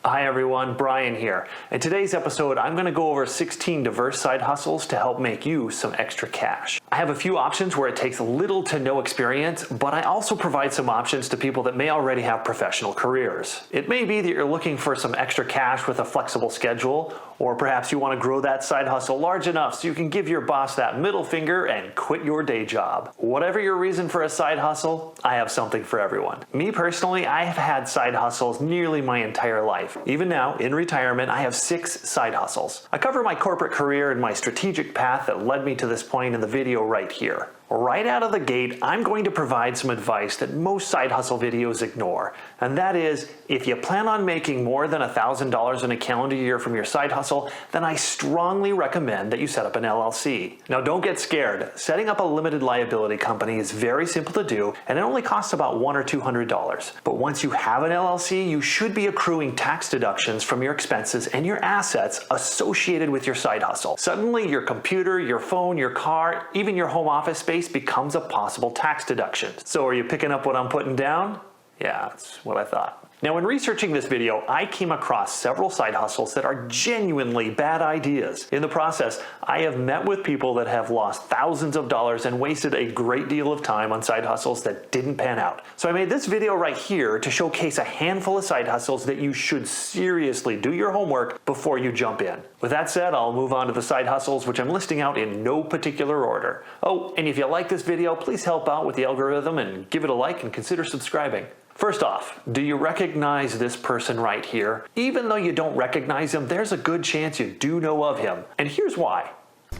Hi everyone, Brian here. In today's episode, I'm going to go over 16 diverse side hustles to help make you some extra cash. I have a few options where it takes little to no experience, but I also provide some options to people that may already have professional careers. It may be that you're looking for some extra cash with a flexible schedule, or perhaps you want to grow that side hustle large enough so you can give your boss that middle finger and quit your day job. Whatever your reason for a side hustle, I have something for everyone. Me personally, I have had side hustles nearly my entire life. Even now, in retirement, I have 6 side hustles. I cover my corporate career and my strategic path that led me to this point in the video right here. Right out of the gate, I'm going to provide some advice that most side hustle videos ignore. And that is, if you plan on making more than $1,000 in a calendar year from your side hustle, then I strongly recommend that you set up an LLC. Now don't get scared. Setting up a limited liability company is very simple to do, and it only costs about $100 or $200. But once you have an LLC, you should be accruing tax deductions from your expenses and your assets associated with your side hustle. Suddenly your computer, your phone, your car, even your home office space becomes a possible tax deduction. So are you picking up what I'm putting down? Yeah, that's what I thought. Now, in researching this video, I came across several side hustles that are genuinely bad ideas. In the process, I have met with people that have lost thousands of dollars and wasted a great deal of time on side hustles that didn't pan out. So I made this video right here to showcase a handful of side hustles that you should seriously do your homework before you jump in. With that said, I'll move on to the side hustles, which I'm listing out in no particular order. Oh, and if you like this video, please help out with the algorithm and give it a like and consider subscribing. First off, do you recognize this person right here? Even though you don't recognize him, there's a good chance you do know of him. And here's why.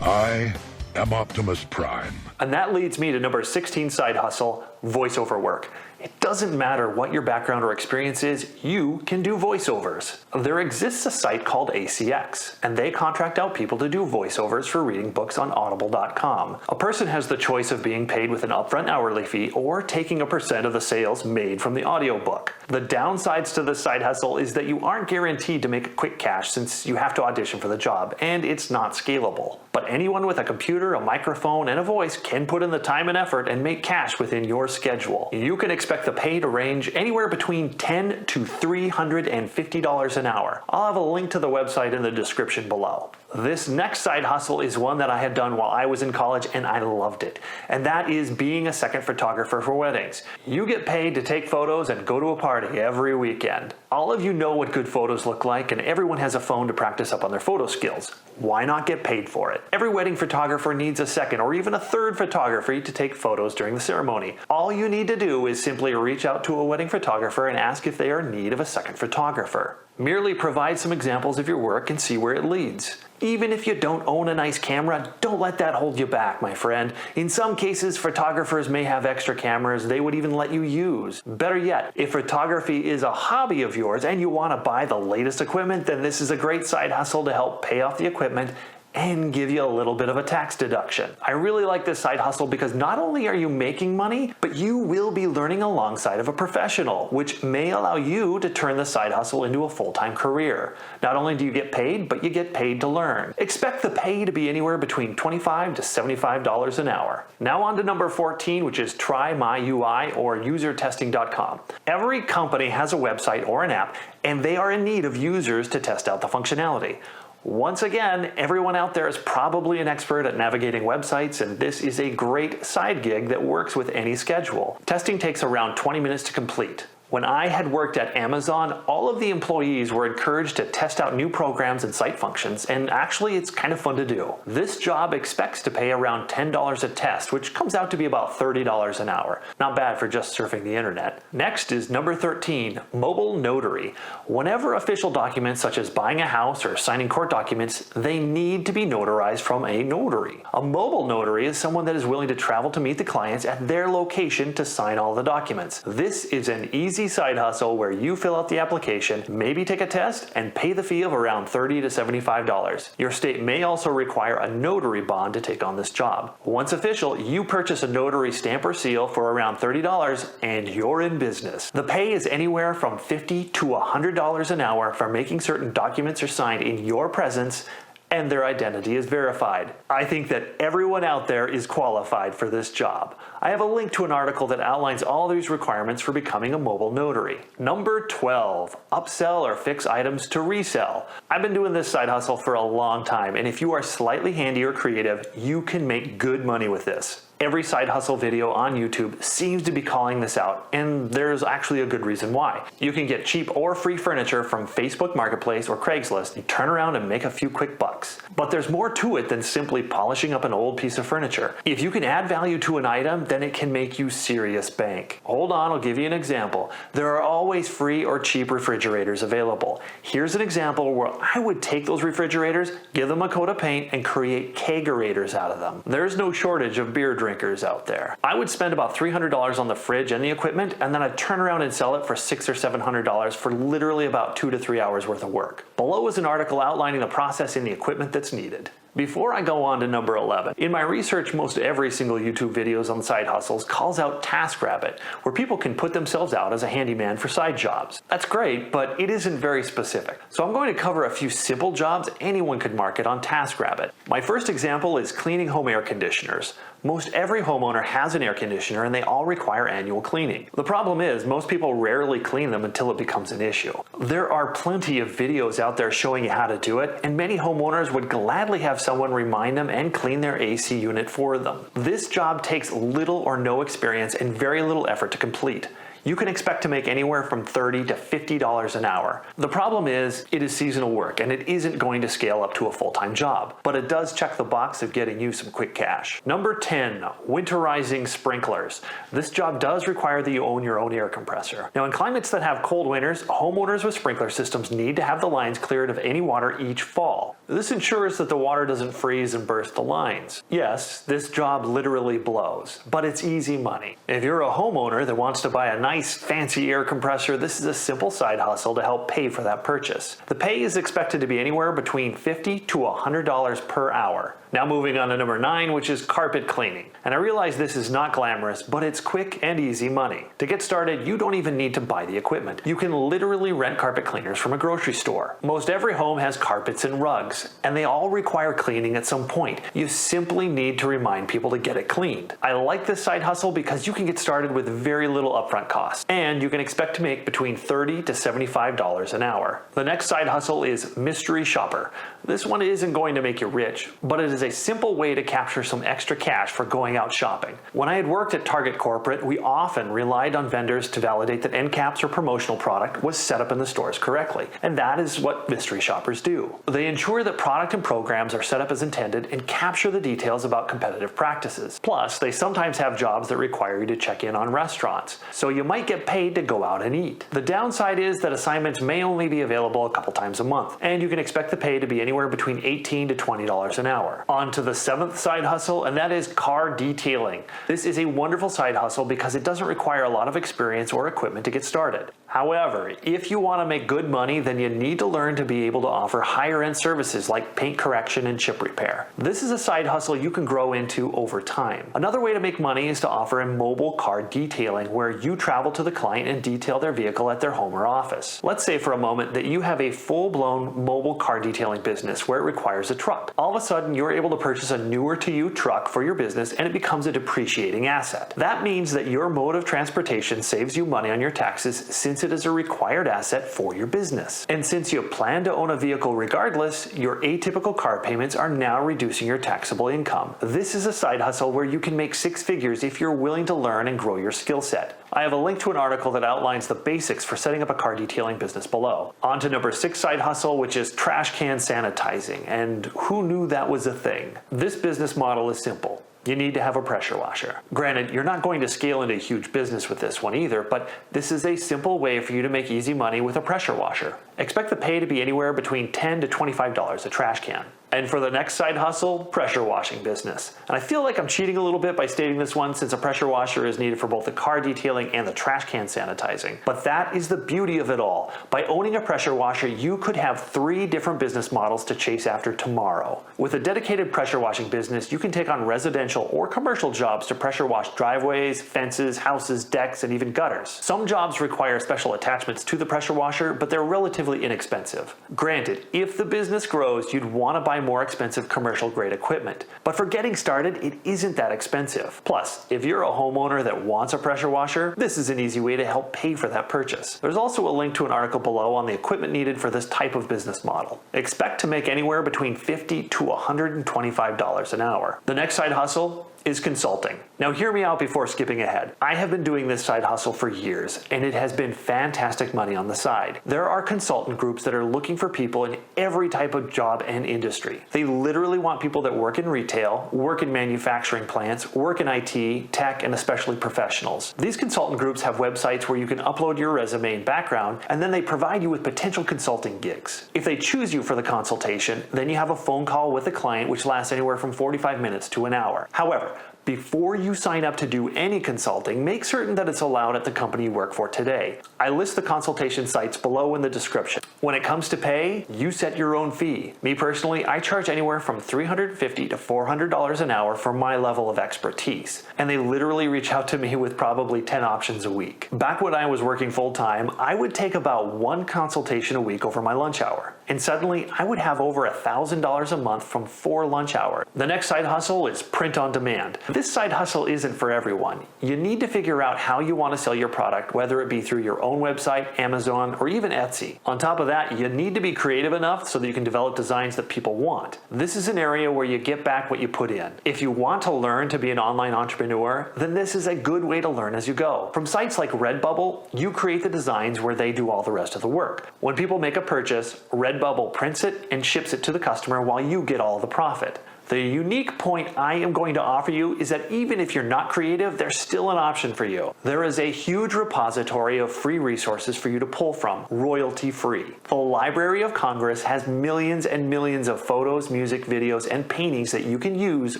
I am Optimus Prime. And that leads me to number 16 side hustle, voiceover work. It doesn't matter what your background or experience is, you can do voiceovers. There exists a site called ACX, and they contract out people to do voiceovers for reading books on audible.com. A person has the choice of being paid with an upfront hourly fee or taking a percent of the sales made from the audiobook. The downsides to this side hustle is that you aren't guaranteed to make quick cash since you have to audition for the job, and it's not scalable. But anyone with a computer, a microphone, and a voice can put in the time and effort and make cash within your schedule. You can expect the pay to range anywhere between $10 to $350 an hour. I'll have a link to the website in the description below. This next side hustle is one that I had done while I was in college and I loved it. And that is being a second photographer for weddings. You get paid to take photos and go to a party every weekend. All of you know what good photos look like, and everyone has a phone to practice up on their photo skills. Why not get paid for it? Every wedding photographer needs a second or even a third photographer to take photos during the ceremony. All you need to do is simply reach out to a wedding photographer and ask if they are in need of a second photographer. Merely provide some examples of your work and see where it leads. Even if you don't own a nice camera, don't let that hold you back, my friend. In some cases, photographers may have extra cameras they would even let you use. Better yet, if photography is a hobby of yours and you want to buy the latest equipment, then this is a great side hustle to help pay off the equipment and give you a little bit of a tax deduction. I really like this side hustle because not only are you making money, but you will be learning alongside of a professional, which may allow you to turn the side hustle into a full-time career. Not only do you get paid, but you get paid to learn. Expect the pay to be anywhere between $25 to $75 an hour. Now on to number 14, which is Try My UI or usertesting.com. Every company has a website or an app, and they are in need of users to test out the functionality. Once again, everyone out there is probably an expert at navigating websites, and this is a great side gig that works with any schedule. Testing takes around 20 minutes to complete. When I had worked at Amazon, all of the employees were encouraged to test out new programs and site functions, and actually it's kind of fun to do. This job expects to pay around $10 a test, which comes out to be about $30 an hour. Not bad for just surfing the internet. Next is number 13, mobile notary. Whenever official documents such as buying a house or signing court documents, they need to be notarized from a notary. A mobile notary is someone that is willing to travel to meet the clients at their location to sign all the documents. This is an easy side hustle where you fill out the application, maybe take a test, and pay the fee of around $30 to $75. Your state may also require a notary bond to take on this job. Once official, you purchase a notary stamp or seal for around $30 and you're in business. The pay is anywhere from $50 to $100 an hour for making certain documents are signed in your presence and their identity is verified. I think that everyone out there is qualified for this job. I have a link to an article that outlines all these requirements for becoming a mobile notary. Number 12, upsell or fix items to resell. I've been doing this side hustle for a long time, and if you are slightly handy or creative, you can make good money with this. Every side hustle video on YouTube seems to be calling this out, and there's actually a good reason why. You can get cheap or free furniture from Facebook Marketplace or Craigslist and turn around and make a few quick bucks. But there's more to it than simply polishing up an old piece of furniture. If you can add value to an item, then it can make you serious bank. Hold on, I'll give you an example. There are always free or cheap refrigerators available. Here's an example where I would take those refrigerators, give them a coat of paint, and create kegerators out of them. There's no shortage of beer drinkers out there. I would spend about $300 on the fridge and the equipment, and then I'd turn around and sell it for $600 or $700 for literally about 2 to 3 hours worth of work. Below is an article outlining the process and the equipment that's needed. Before I go on to number 11, in my research, most every single YouTube videos on side hustles calls out TaskRabbit, where people can put themselves out as a handyman for side jobs. That's great, but it isn't very specific. So I'm going to cover a few simple jobs anyone could market on TaskRabbit. My first example is cleaning home air conditioners. Most every homeowner has an air conditioner and they all require annual cleaning. The problem is most people rarely clean them until it becomes an issue. There are plenty of videos out there showing you how to do it, and many homeowners would gladly have someone remind them and clean their AC unit for them. This job takes little or no experience and very little effort to complete. You can expect to make anywhere from $30 to $50 an hour. The problem is, it is seasonal work and it isn't going to scale up to a full-time job, but it does check the box of getting you some quick cash. Number 10, winterizing sprinklers. This job does require that you own your own air compressor. Now, in climates that have cold winters, homeowners with sprinkler systems need to have the lines cleared of any water each fall. This ensures that the water doesn't freeze and burst the lines. Yes, this job literally blows, but it's easy money. If you're a homeowner that wants to buy a nice fancy air compressor, this is a simple side hustle to help pay for that purchase. The pay is expected to be anywhere between $50 to $100 per hour. Now moving on to number 9, which is carpet cleaning. And I realize this is not glamorous, but it's quick and easy money. To get started, you don't even need to buy the equipment. You can literally rent carpet cleaners from a grocery store. Most every home has carpets and rugs, and they all require cleaning at some point. You simply need to remind people to get it cleaned. I like this side hustle because you can get started with very little upfront cost, and you can expect to make between $30 to $75 an hour. The next side hustle is mystery shopper. This one isn't going to make you rich, but it is a simple way to capture some extra cash for going out shopping. When I had worked at Target Corporate, we often relied on vendors to validate that end caps or promotional product was set up in the stores correctly, and that is what mystery shoppers do. They ensure that product and programs are set up as intended and capture the details about competitive practices. Plus, they sometimes have jobs that require you to check in on restaurants, so you might get paid to go out and eat. The downside is that assignments may only be available a couple times a month, and you can expect the pay to be anywhere between $18 to $20 an hour. On to the 7th side hustle, and that is car detailing. This is a wonderful side hustle because it doesn't require a lot of experience or equipment to get started. However, if you want to make good money, then you need to learn to be able to offer higher end services like paint correction and chip repair. This is a side hustle you can grow into over time. Another way to make money is to offer a mobile car detailing where you travel to the client and detail their vehicle at their home or office. Let's say for a moment that you have a full-blown mobile car detailing business where it requires a truck. All of a sudden, you're able to purchase a newer to you truck for your business and it becomes a depreciating asset. That means that your mode of transportation saves you money on your taxes since it is a required asset for your business. And since you plan to own a vehicle regardless, your atypical car payments are now reducing your taxable income. This is a side hustle where you can make 6 figures if you're willing to learn and grow your skill set. I have a link to an article that outlines the basics for setting up a car detailing business below. On to number 6 side hustle, which is trash can sanitizing. And who knew that was a thing? This business model is simple. You need to have a pressure washer. Granted, you're not going to scale into a huge business with this one either, but this is a simple way for you to make easy money with a pressure washer. Expect the pay to be anywhere between $10 to $25 a trash can. And for the next side hustle, pressure washing business. And I feel like I'm cheating a little bit by stating this one since a pressure washer is needed for both the car detailing and the trash can sanitizing. But that is the beauty of it all. By owning a pressure washer, you could have 3 different business models to chase after tomorrow. With a dedicated pressure washing business, you can take on residential or commercial jobs to pressure wash driveways, fences, houses, decks, and even gutters. Some jobs require special attachments to the pressure washer, but they're relatively inexpensive. Granted, if the business grows, you'd want to buy more expensive commercial grade equipment. But for getting started, it isn't that expensive. Plus, if you're a homeowner that wants a pressure washer, this is an easy way to help pay for that purchase. There's also a link to an article below on the equipment needed for this type of business model. Expect to make anywhere between $50 to $125 an hour. The next side hustle is consulting. Now hear me out before skipping ahead. I have been doing this side hustle for years, and it has been fantastic money on the side. There are consultant groups that are looking for people in every type of job and industry. They literally want people that work in retail, work in manufacturing plants, work in IT, tech, and especially professionals. These consultant groups have websites where you can upload your resume and background, and then they provide you with potential consulting gigs. If they choose you for the consultation, then you have a phone call with the client which lasts anywhere from 45 minutes to an hour. However, before you sign up to do any consulting, make certain that it's allowed at the company you work for today. I list the consultation sites below in the description. When it comes to pay, you set your own fee. Me personally, I charge anywhere from $350 to $400 an hour for my level of expertise. And they literally reach out to me with probably 10 options a week. Back when I was working full-time, I would take about one consultation a week over my lunch hour. And suddenly, I would have over $1,000 a month from 4 lunch hours. The next side hustle is print on demand. This side hustle isn't for everyone. You need to figure out how you want to sell your product, whether it be through your own website, Amazon, or even Etsy. On top of that, you need to be creative enough so that you can develop designs that people want. This is an area where you get back what you put in. If you want to learn to be an online entrepreneur, then this is a good way to learn as you go. From sites like Redbubble, you create the designs where they do all the rest of the work. When people make a purchase, Redbubble prints it and ships it to the customer while you get all the profit. The unique point I am going to offer you is that even if you're not creative, there's still an option for you. There is a huge repository of free resources for you to pull from, royalty-free. The Library of Congress has millions and millions of photos, music, videos, and paintings that you can use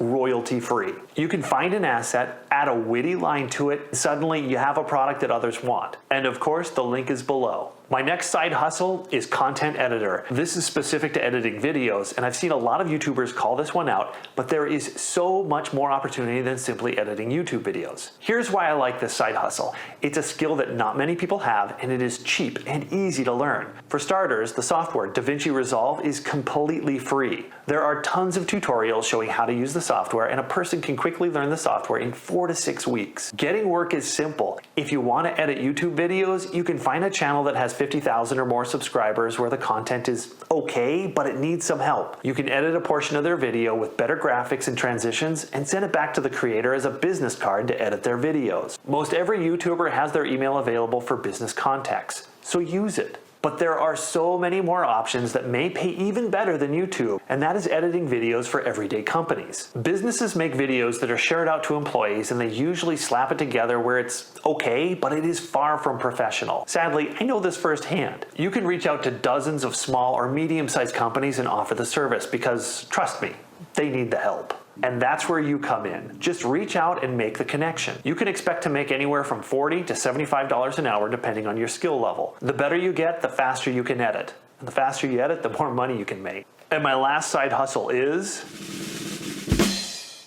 royalty-free. You can find an asset, add a witty line to it, and suddenly you have a product that others want. And of course, the link is below. My next side hustle is content editor. This is specific to editing videos, and I've seen a lot of YouTubers call this one out, but there is so much more opportunity than simply editing YouTube videos. Here's why I like this side hustle. It's a skill that not many people have, and it is cheap and easy to learn. For starters, the software DaVinci Resolve is completely free. There are tons of tutorials showing how to use the software, and a person can quickly learn the software in 4 to 6 weeks. Getting work is simple. If you want to edit YouTube videos, you can find a channel that has 50,000 or more subscribers where the content is okay, but it needs some help. You can edit a portion of their video with better graphics and transitions and send it back to the creator as a business card to edit their videos. Most every YouTuber has their email available for business contacts, so use it. But there are so many more options that may pay even better than YouTube, and that is editing videos for everyday companies. Businesses make videos that are shared out to employees, and they usually slap it together where it's okay, but it is far from professional. Sadly, I know this firsthand. You can reach out to dozens of small or medium-sized companies and offer the service because, trust me, they need the help. And that's where you come in. Just reach out and make the connection. You can expect to make anywhere from $40 to $75 an hour depending on your skill level. The better you get, the faster you can edit. And the faster you edit, the more money you can make. And my last side hustle is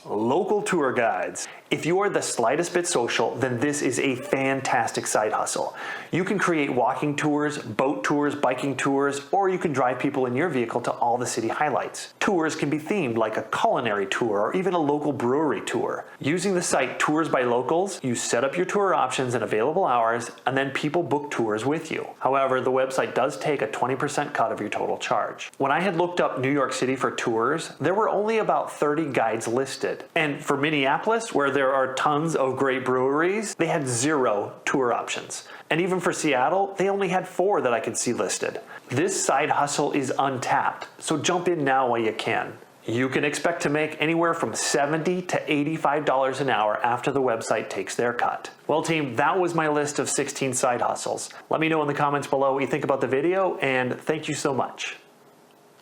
local tour guides. If you are the slightest bit social, then this is a fantastic side hustle. You can create walking tours, boat tours, biking tours, or you can drive people in your vehicle to all the city highlights. Tours can be themed like a culinary tour or even a local brewery tour. Using the site Tours by Locals, you set up your tour options and available hours, and then people book tours with you. However, the website does take a 20% cut of your total charge. When I had looked up New York City for tours, there were only about 30 guides listed. And for Minneapolis, where there are tons of great breweries, they had 0 tour options. And even for Seattle, they only had 4 that I could see listed. This side hustle is untapped, so jump in now while you can. You can expect to make anywhere from $70 to $85 an hour after the website takes their cut. Well team, that was my list of 16 side hustles. Let me know in the comments below what you think about the video, and thank you so much.